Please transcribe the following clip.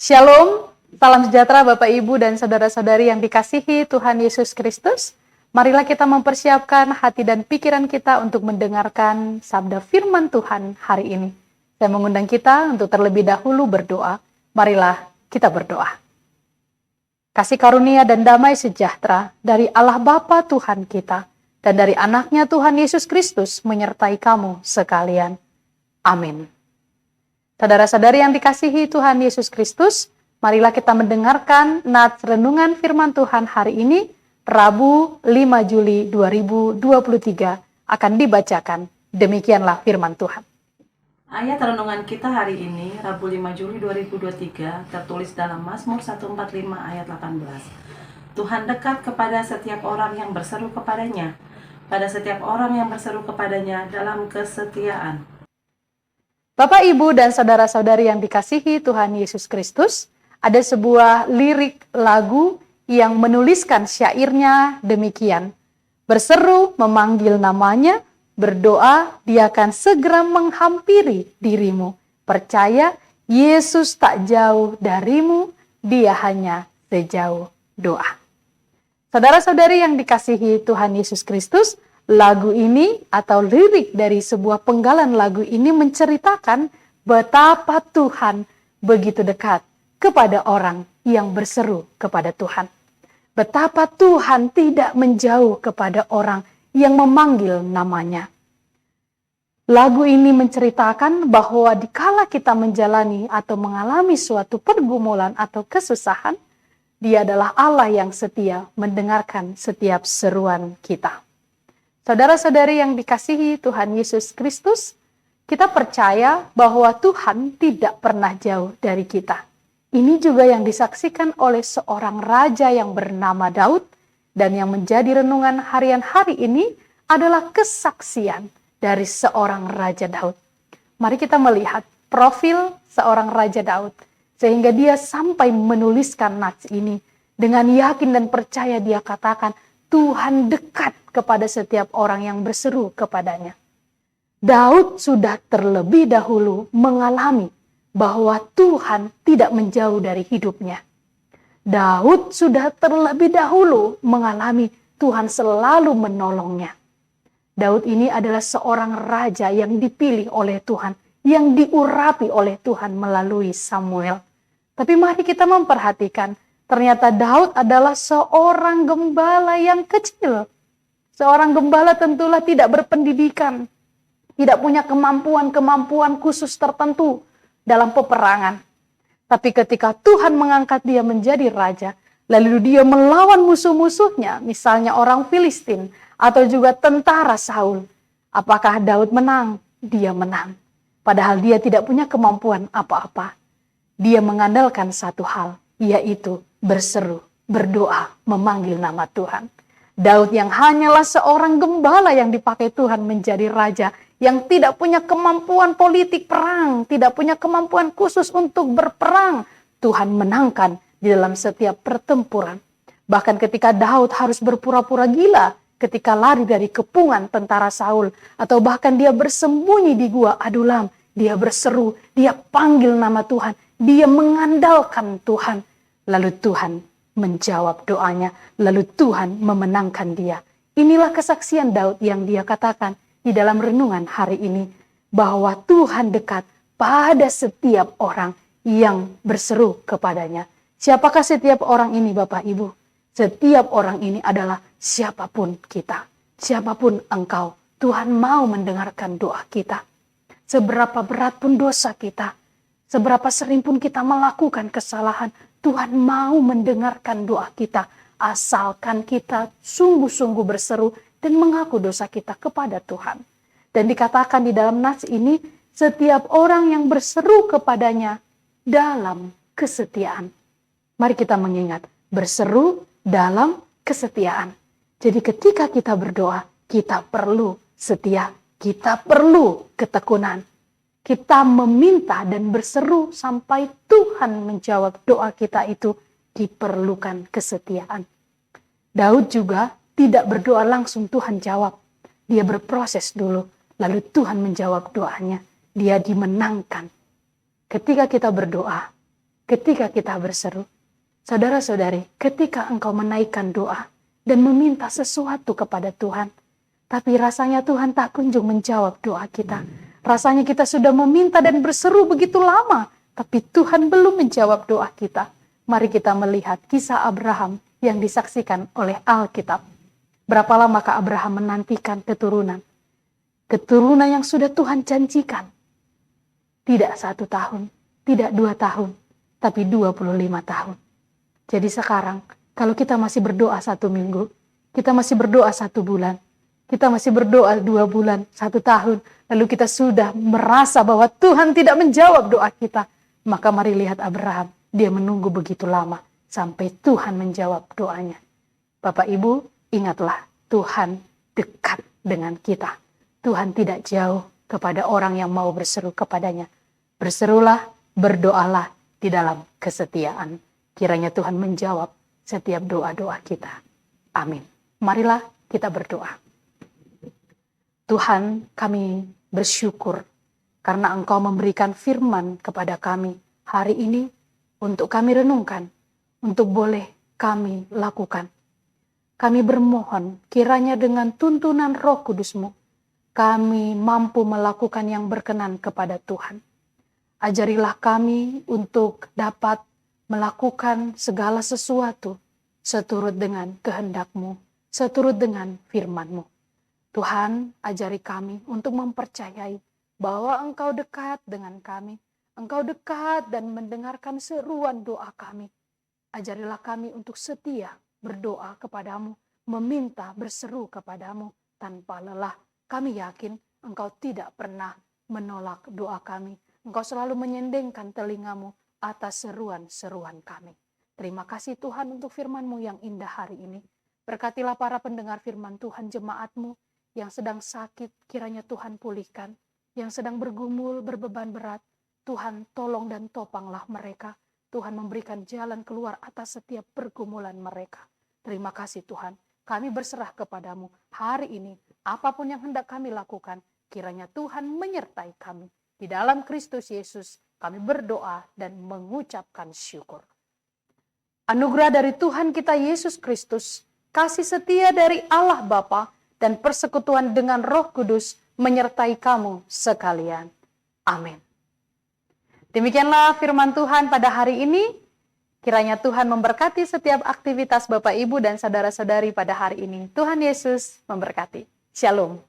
Shalom, salam sejahtera Bapak Ibu dan saudara-saudari yang dikasihi Tuhan Yesus Kristus. Marilah kita mempersiapkan hati dan pikiran kita untuk mendengarkan sabda firman Tuhan hari ini. Saya mengundang kita untuk terlebih dahulu berdoa. Marilah kita berdoa. Kasih karunia dan damai sejahtera dari Allah Bapa Tuhan kita dan dari anaknya Tuhan Yesus Kristus menyertai kamu sekalian. Amin. Saudara-saudari yang dikasihi Tuhan Yesus Kristus, marilah kita mendengarkan nats renungan firman Tuhan hari ini, Rabu 5 Juli 2023, akan dibacakan. Demikianlah firman Tuhan. Ayat renungan kita hari ini, Rabu 5 Juli 2023, tertulis dalam Mazmur 145 ayat 18. Tuhan dekat kepada setiap orang yang berseru kepadanya, pada setiap orang yang berseru kepadanya dalam kesetiaan. Bapak, Ibu, dan saudara-saudari yang dikasihi Tuhan Yesus Kristus, ada sebuah lirik lagu yang menuliskan syairnya demikian. Berseru memanggil namanya, berdoa dia akan segera menghampiri dirimu. Percaya Yesus tak jauh darimu, dia hanya sejauh doa. Saudara-saudari yang dikasihi Tuhan Yesus Kristus, lagu ini atau lirik dari sebuah penggalan lagu ini menceritakan betapa Tuhan begitu dekat kepada orang yang berseru kepada Tuhan. Betapa Tuhan tidak menjauh kepada orang yang memanggil namanya. Lagu ini menceritakan bahwa dikala kita menjalani atau mengalami suatu pergumulan atau kesusahan, Dia adalah Allah yang setia mendengarkan setiap seruan kita. Saudara-saudari yang dikasihi Tuhan Yesus Kristus, kita percaya bahwa Tuhan tidak pernah jauh dari kita. Ini juga yang disaksikan oleh seorang raja yang bernama Daud, dan yang menjadi renungan harian hari ini adalah kesaksian dari seorang Raja Daud. Mari kita melihat profil seorang Raja Daud, sehingga dia sampai menuliskan nats ini dengan yakin dan percaya. Dia katakan, Tuhan dekat kepada setiap orang yang berseru kepadanya. Daud sudah terlebih dahulu mengalami bahwa Tuhan tidak menjauh dari hidupnya. Daud sudah terlebih dahulu mengalami Tuhan selalu menolongnya. Daud ini adalah seorang raja yang dipilih oleh Tuhan, yang diurapi oleh Tuhan melalui Samuel. Tapi mari kita memperhatikan, ternyata Daud adalah seorang gembala yang kecil. Seorang gembala tentulah tidak berpendidikan, tidak punya kemampuan khusus tertentu dalam peperangan. Tapi ketika Tuhan mengangkat dia menjadi raja, lalu dia melawan musuh-musuhnya, misalnya orang Filistin atau juga tentara Saul. Apakah Daud menang? Dia menang. Padahal dia tidak punya kemampuan apa-apa. Dia mengandalkan satu hal, yaitu berseru, berdoa, memanggil nama Tuhan. Daud yang hanyalah seorang gembala yang dipakai Tuhan menjadi raja, yang tidak punya kemampuan politik perang, tidak punya kemampuan khusus untuk berperang, Tuhan menangkan di dalam setiap pertempuran. Bahkan ketika Daud harus berpura-pura gila, ketika lari dari kepungan tentara Saul, atau bahkan dia bersembunyi di gua Adulam, dia berseru, dia panggil nama Tuhan, dia mengandalkan Tuhan. Lalu Tuhan menjawab doanya, lalu Tuhan memenangkan dia. Inilah kesaksian Daud yang dia katakan di dalam renungan hari ini, bahwa Tuhan dekat pada setiap orang yang berseru kepadanya. Siapakah setiap orang ini, Bapak Ibu? Setiap orang ini adalah siapapun kita, siapapun engkau. Tuhan mau mendengarkan doa kita. Seberapa berat pun dosa kita, seberapa sering pun kita melakukan kesalahan, Tuhan mau mendengarkan doa kita, asalkan kita sungguh-sungguh berseru dan mengaku dosa kita kepada Tuhan. Dan dikatakan di dalam nats ini, setiap orang yang berseru kepadanya dalam kesetiaan. Mari kita mengingat, berseru dalam kesetiaan. Jadi ketika kita berdoa, kita perlu setia, kita perlu ketekunan. Kita meminta dan berseru sampai Tuhan menjawab doa kita, itu diperlukan kesetiaan. Daud juga tidak berdoa langsung Tuhan jawab. Dia berproses dulu, lalu Tuhan menjawab doanya. Dia dimenangkan. Ketika kita berdoa, ketika kita berseru. Saudara-saudari, ketika engkau menaikkan doa dan meminta sesuatu kepada Tuhan, tapi rasanya Tuhan tak kunjung menjawab doa kita. Rasanya kita sudah meminta dan berseru begitu lama, tapi Tuhan belum menjawab doa kita. Mari kita melihat kisah Abraham yang disaksikan oleh Alkitab. Berapa lamakah Abraham menantikan keturunan? Keturunan yang sudah Tuhan janjikan. Tidak 1 tahun, tidak 2 tahun, tapi 25 tahun. Jadi sekarang, kalau kita masih berdoa 1 minggu, kita masih berdoa 1 bulan, kita masih berdoa 2 bulan, 1 tahun, lalu kita sudah merasa bahwa Tuhan tidak menjawab doa kita, maka mari lihat Abraham, dia menunggu begitu lama sampai Tuhan menjawab doanya. Bapak Ibu, ingatlah, Tuhan dekat dengan kita. Tuhan tidak jauh kepada orang yang mau berseru kepadanya. Berserulah, berdoalah di dalam kesetiaan. Kiranya Tuhan menjawab setiap doa-doa kita. Amin. Marilah kita berdoa. Tuhan, kami bersyukur karena Engkau memberikan firman kepada kami hari ini untuk kami renungkan, untuk boleh kami lakukan. Kami bermohon kiranya dengan tuntunan Roh Kudus-Mu, kami mampu melakukan yang berkenan kepada Tuhan. Ajarilah kami untuk dapat melakukan segala sesuatu seturut dengan kehendak-Mu, seturut dengan firman-Mu. Tuhan, ajari kami untuk mempercayai bahwa Engkau dekat dengan kami. Engkau dekat dan mendengarkan seruan doa kami. Ajarilah kami untuk setia berdoa kepadamu, meminta berseru kepadamu tanpa lelah. Kami yakin Engkau tidak pernah menolak doa kami. Engkau selalu menyendengkan telingamu atas seruan-seruan kami. Terima kasih Tuhan untuk firman-Mu yang indah hari ini. Berkatilah para pendengar firman Tuhan, jemaat-Mu yang sedang sakit, kiranya Tuhan pulihkan. Yang sedang bergumul, berbeban berat, Tuhan tolong dan topanglah mereka. Tuhan memberikan jalan keluar atas setiap pergumulan mereka. Terima kasih Tuhan, kami berserah kepadamu hari ini. Apapun yang hendak kami lakukan, kiranya Tuhan menyertai kami. Di dalam Kristus Yesus, kami berdoa dan mengucapkan syukur. Anugerah dari Tuhan kita Yesus Kristus, kasih setia dari Allah Bapa, dan persekutuan dengan Roh Kudus menyertai kamu sekalian. Amin. Demikianlah firman Tuhan pada hari ini. Kiranya Tuhan memberkati setiap aktivitas Bapak, Ibu, dan saudara-saudari pada hari ini. Tuhan Yesus memberkati. Shalom.